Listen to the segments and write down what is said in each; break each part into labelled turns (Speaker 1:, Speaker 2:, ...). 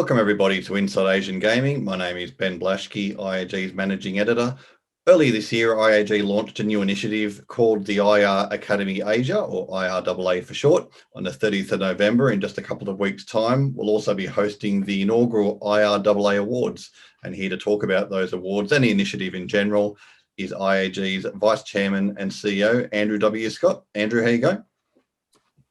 Speaker 1: Welcome everybody to Inside Asian Gaming. My name is Ben Blaschke, IAG's Managing Editor. Earlier this year, IAG launched a new initiative called the IR Academy Asia, or IRAA for short, on the 30th of November in just a couple of weeks' time. We'll also be hosting the inaugural IRAA Awards. And here to talk about those awards and the initiative in general is IAG's Vice Chairman and CEO, Andrew W. Scott. Andrew, how you going?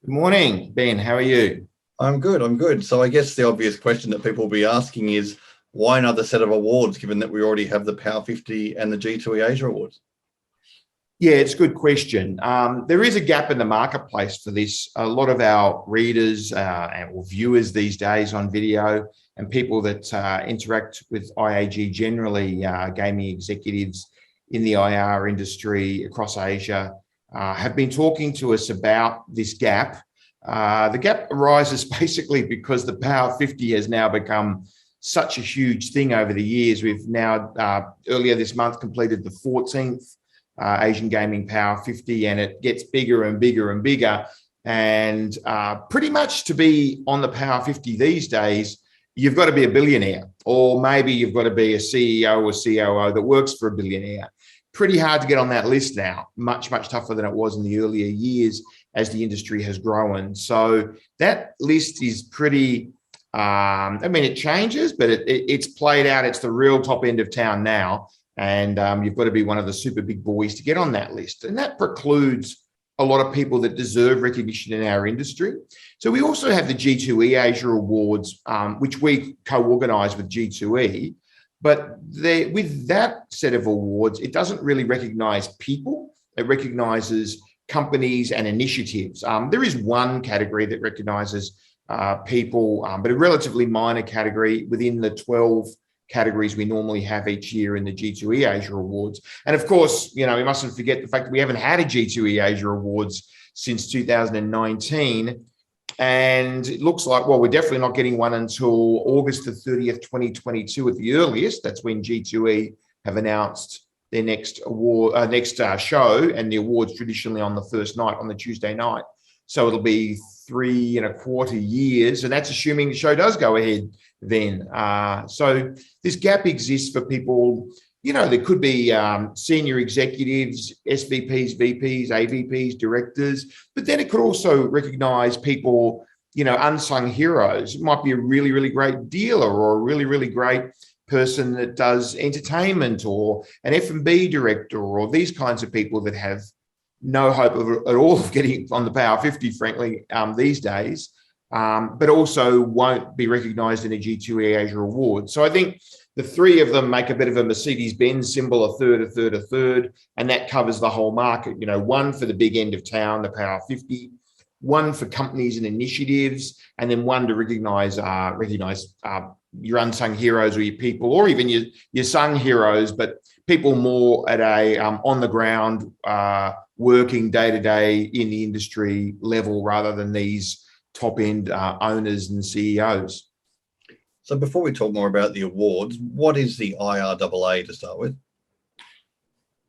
Speaker 2: Good morning, Ben. How are you?
Speaker 1: I'm good. So I guess the obvious question that people will be asking is, why another set of awards, given that we already have the Power 50 and the G2e Asia Awards?
Speaker 2: Yeah, it's a good question. There is a gap in the marketplace for this. A lot of our readers or viewers these days on video and people that interact with IAG generally, gaming executives in the IR industry across Asia, have been talking to us about this gap. The gap arises basically because the Power 50 has now become such a huge thing over the years. We've now, earlier this month, completed the 14th Asian Gaming Power 50, and it gets bigger and bigger and bigger. And pretty much to be on the Power 50 these days, you've got to be a billionaire, or maybe you've got to be a CEO or COO that works for a billionaire. Pretty hard to get on that list now, much tougher than it was in the earlier years as the industry has grown. So that list is pretty, it changes, but it's played out. It's the real top end of town now. And you've got to be one of the super big boys to get on that list. And that precludes a lot of people that deserve recognition in our industry. So we also have the G2e Asia Awards, which we co-organize with G2e. But with that set of awards, it doesn't really recognize people. It recognizes companies and initiatives. There is one category that recognizes people, but a relatively minor category within the 12 categories we normally have each year in the G2e Asia Awards. And of course, we mustn't forget the fact that we haven't had a G2e Asia Awards since 2019. And it looks like, well, we're definitely not getting one until August the 30th, 2022 at the earliest. That's when G2e have announced their next award, show, and the awards traditionally on the first night, on the Tuesday night. So it'll be 3.25 years, and that's assuming the show does go ahead then. So this gap exists for people. There could be senior executives, SVPs, VPs, AVPs, directors, but then it could also recognize people, unsung heroes. It might be a really, really great dealer or a really, really great person that does entertainment, or an F&B director, or these kinds of people that have no hope at all of getting on the Power 50, frankly, these days, but also won't be recognized in a G2e Asia Award. So I think the three of them make a bit of a Mercedes-Benz symbol, a third, and that covers the whole market. One for the big end of town, the Power 50, one for companies and initiatives, and then one to recognize your unsung heroes, or your people, or even your sung heroes, but people more at a on the ground, working day to day in the industry level, rather than these top end owners and CEOs.
Speaker 1: So before we talk more about the awards, what is the IRAA to start with?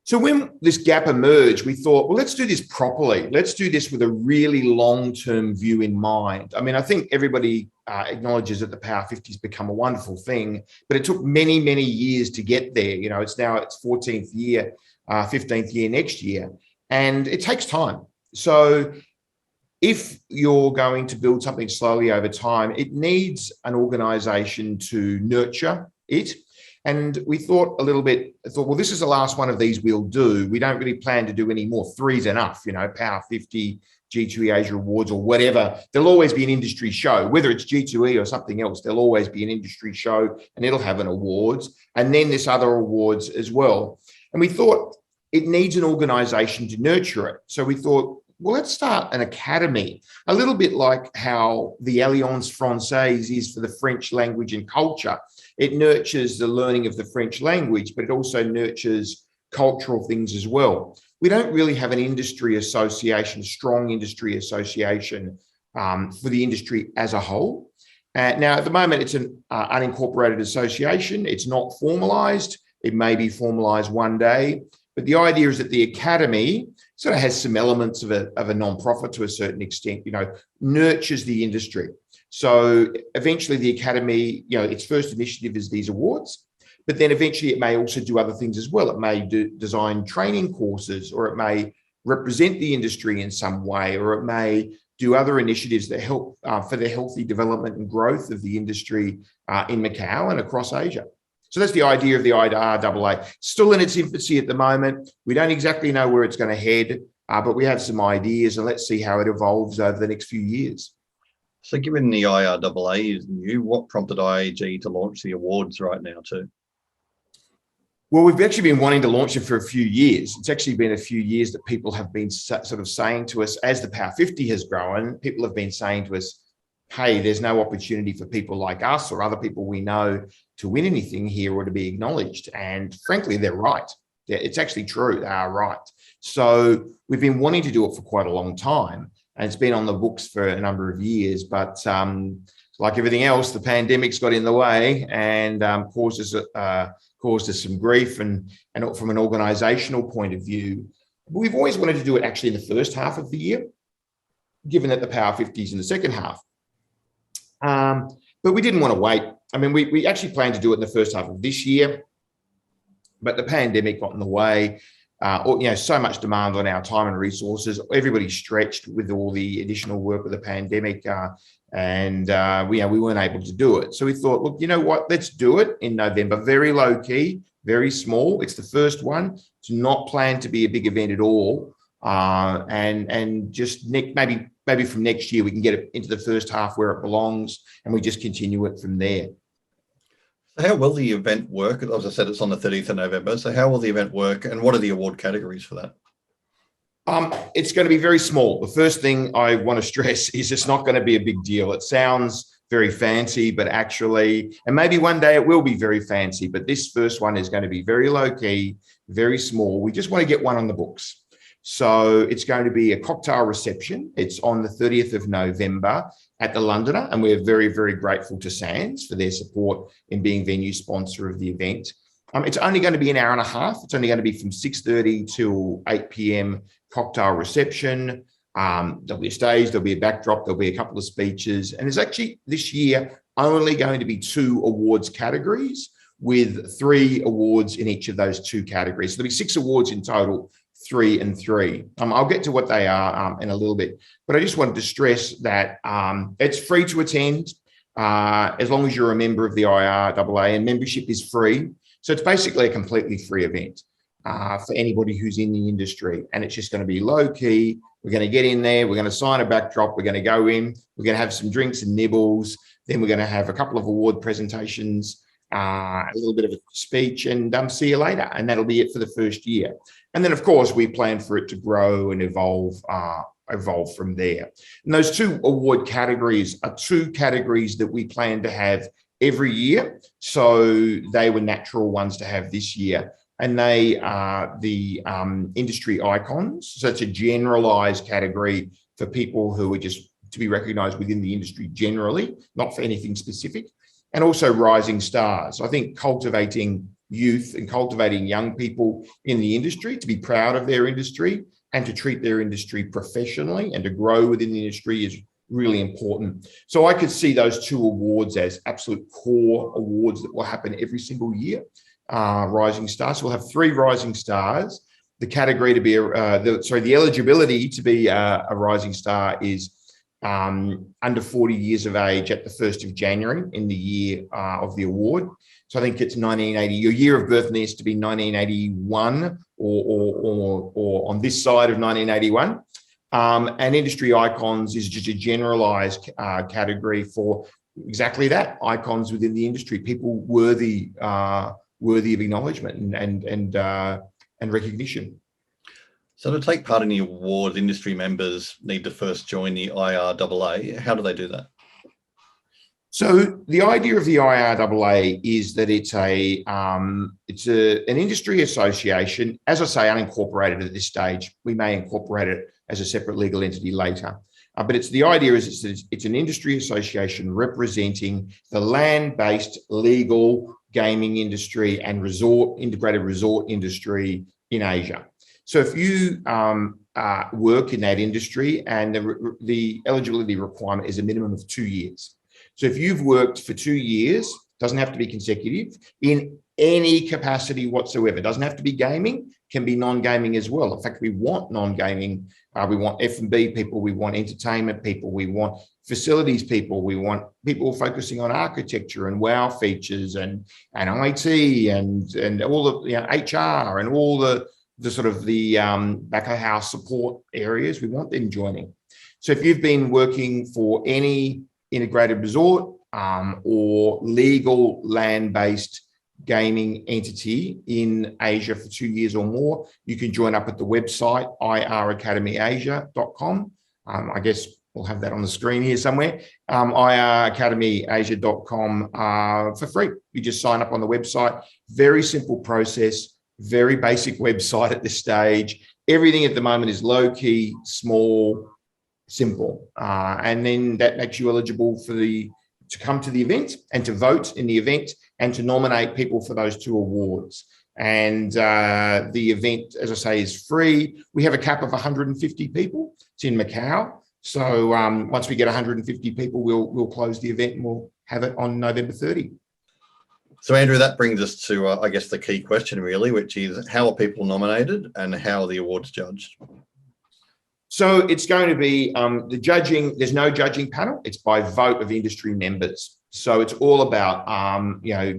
Speaker 2: So when this gap emerged, we thought, well, let's do this properly. Let's do this with a really long-term view in mind. I think everybody acknowledges that the Power 50 has become a wonderful thing, but it took many, many years to get there. It's now its 14th year, 15th year next year, and it takes time. So if you're going to build something slowly over time, it needs an organization to nurture it. And we thought well, this is the last one of these we'll do. We don't really plan to do any more. 3's enough, Power 50, G2e Asia Awards, or whatever. There'll always be an industry show, whether it's G2e or something else. There'll always be an industry show, and it'll have an awards, and then this other awards as well. And we thought it needs an organization to nurture it. So we thought, well, let's start an academy, a little bit like how the Alliance Française is for the French language and culture. It nurtures the learning of the French language, but it also nurtures cultural things as well. We don't really have an industry association, strong industry association for the industry as a whole. Now, at the moment, it's an unincorporated association. It's not formalized. It may be formalized one day. But the idea is that the academy sort of has some elements of a non-profit to a certain extent, nurtures the industry. So eventually the Academy, its first initiative is these awards, but then eventually it may also do other things as well. It may design training courses, or it may represent the industry in some way, or it may do other initiatives that help for the healthy development and growth of the industry in Macau and across Asia. So that's the idea of the IRAA. Still in its infancy at the moment. We don't exactly know where it's going to head, but we have some ideas, and let's see how it evolves over the next few years.
Speaker 1: So given the IRAA is new, what prompted IAG to launch the awards right now too?
Speaker 2: Well, we've actually been wanting to launch it for a few years. It's actually been a few years that people have been sort of saying to us, as the Power 50 has grown, people have been saying to us, hey, there's no opportunity for people like us or other people we know to win anything here or to be acknowledged. And frankly, they're right. It's actually true. They are right. So we've been wanting to do it for quite a long time. And it's been on the books for a number of years. But like everything else, the pandemic's got in the way and caused us some grief and from an organizational point of view. We've always wanted to do it actually in the first half of the year, given that the Power 50 is in the second half. But we didn't want to wait. I mean, we actually planned to do it in the first half of this year, but the pandemic got in the way. So much demand on our time and resources. Everybody's stretched with all the additional work of the pandemic, and we weren't able to do it. So we thought, look, you know what? Let's do it in November. Very low key, very small. It's the first one. It's not planned to be a big event at all, and just maybe from next year we can get it into the first half where it belongs, and we just continue it from there.
Speaker 1: So how will the event work? As I said, it's on the 30th of November. So how will the event work, and what are the award categories for that?
Speaker 2: It's going to be very small. The first thing I want to stress is it's not going to be a big deal. It sounds very fancy, but actually, and maybe one day it will be very fancy, but this first one is going to be very low key, very small. We just want to get one on the books. So it's going to be a cocktail reception. It's on the 30th of November at the Londoner, and we're very, very grateful to Sands for their support in being venue sponsor of the event. It's only going to be an hour and a half. It's only going to be from 6:30 till 8 p.m. cocktail reception. There'll be a stage, there'll be a backdrop, there'll be a couple of speeches. And there's actually this year only going to be 2 awards categories with 3 awards in each of those 2 categories. So there'll be 6 awards in total, 3 and 3. I'll get to what they are in a little bit, but I just wanted to stress that it's free to attend as long as you're a member of the IRAA, and membership is free. So it's basically a completely free event for anybody who's in the industry, and it's just going to be low key. We're going to get in there, we're going to sign a backdrop, we're going to go in, we're going to have some drinks and nibbles, then we're going to have a couple of award presentations, a little bit of a speech, and see you later. And that'll be it for the first year. And then, of course, we plan for it to grow and evolve from there. And those 2 award categories are 2 categories that we plan to have every year. So they were natural ones to have this year. And they are the industry icons. So it's a generalized category for people who are just to be recognized within the industry generally, not for anything specific. And also rising stars. I think cultivating youth and cultivating young people in the industry to be proud of their industry and to treat their industry professionally and to grow within the industry is really important. So I could see those 2 awards as absolute core awards that will happen every single year. Rising stars. So we'll have 3 rising stars. The category to be the eligibility to be a rising star is under 40 years of age at the 1st of January in the year of the award. So I think it's 1980. Your year of birth needs to be 1981 or on this side of 1981. And industry icons is just a generalized category for exactly that, icons within the industry, people worthy of acknowledgement and recognition.
Speaker 1: So to take part in the awards, industry members need to first join the IRAA. How do they do that?
Speaker 2: So the idea of the IRAA is that it's an industry association, as I say, unincorporated at this stage. We may incorporate it as a separate legal entity later. But the idea is it's an industry association representing the land-based legal gaming industry and integrated resort industry in Asia. So if you work in that industry, and the eligibility requirement is a minimum of 2 years. So if you've worked for 2 years, doesn't have to be consecutive, in any capacity whatsoever, doesn't have to be gaming, can be non-gaming as well. In fact, we want non-gaming. We want F&B people, we want entertainment people, we want facilities people, we want people focusing on architecture and wow features and IT and all the HR and all the sort of the back of house support areas. We want them joining. So if you've been working for any integrated resort or legal land-based gaming entity in Asia for 2 years or more, you can join up at the website iracademyasia.com. I guess we'll have that on the screen here somewhere. iracademyasia.com for free. You just sign up on the website. Very simple process, very basic website at this stage. Everything at the moment is low key, small, simple. And then that makes you eligible for to come to the event and to vote in the event and to nominate people for those 2 awards. And the event, as I say, is free. We have a cap of 150 people. It's in Macau. So once we get 150 people, we'll close the event and we'll have it on November 30.
Speaker 1: So Andrew, that brings us to, I guess, the key question really, which is how are people nominated and how are the awards judged?
Speaker 2: So it's going to be the judging. There's no judging panel. It's by vote of industry members. So it's all about,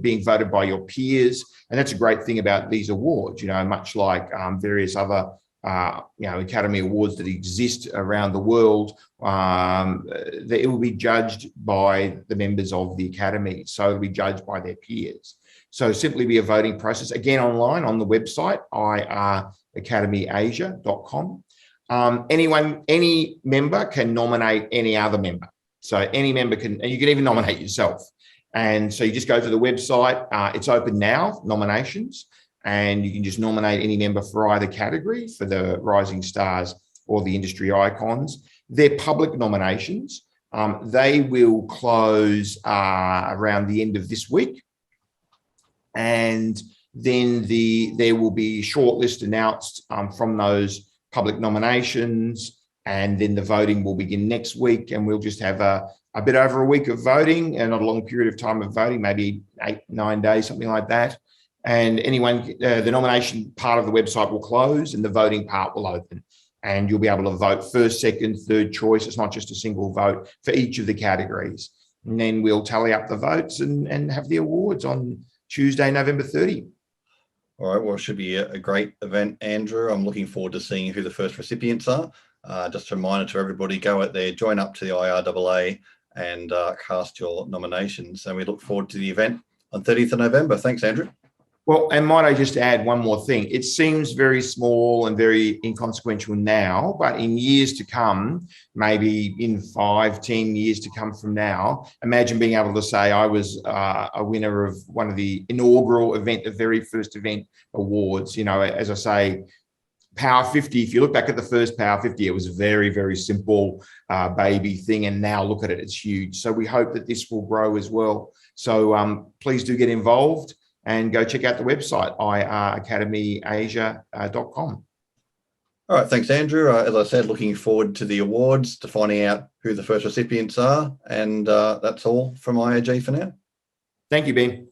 Speaker 2: being voted by your peers. And that's a great thing about these awards, much like various other, Academy Awards that exist around the world. It will be judged by the members of the Academy. So it'll be judged by their peers. So simply be a voting process, again, online on the website, iracademyasia.com. Any member can nominate any other member. So any member can, and you can even nominate yourself. And so you just go to the website. It's open now, nominations, and you can just nominate any member for either category, for the rising stars or the industry icons. They're public nominations. They will close around the end of this week. And then there will be a shortlist announced from those public nominations, and then the voting will begin next week, and we'll just have a bit over a week of voting and not a long period of time of voting, maybe 8-9 days, something like that. And the nomination part of the website will close and the voting part will open, and you'll be able to vote first, second, third choice. It's not just a single vote for each of the categories. And then we'll tally up the votes and have the awards on Tuesday, November 30.
Speaker 1: All right, well, it should be a great event, Andrew. I'm looking forward to seeing who the first recipients are. Just a reminder to everybody, go out there, join up to the IRAA and cast your nominations. And we look forward to the event on 30th of November. Thanks, Andrew.
Speaker 2: Well, and might I just add one more thing? It seems very small and very inconsequential now, but in years to come, maybe in 5-10 years to come from now, imagine being able to say I was a winner of one of the inaugural event, the very first event awards. As I say, Power 50, if you look back at the first Power 50, it was a very, very simple baby thing. And now look at it, it's huge. So we hope that this will grow as well. So please do get involved and go check out the website, iracademyasia.com.
Speaker 1: All right, thanks, Andrew. As I said, looking forward to the awards, to finding out who the first recipients are. And that's all from IAG for now.
Speaker 2: Thank you, Ben.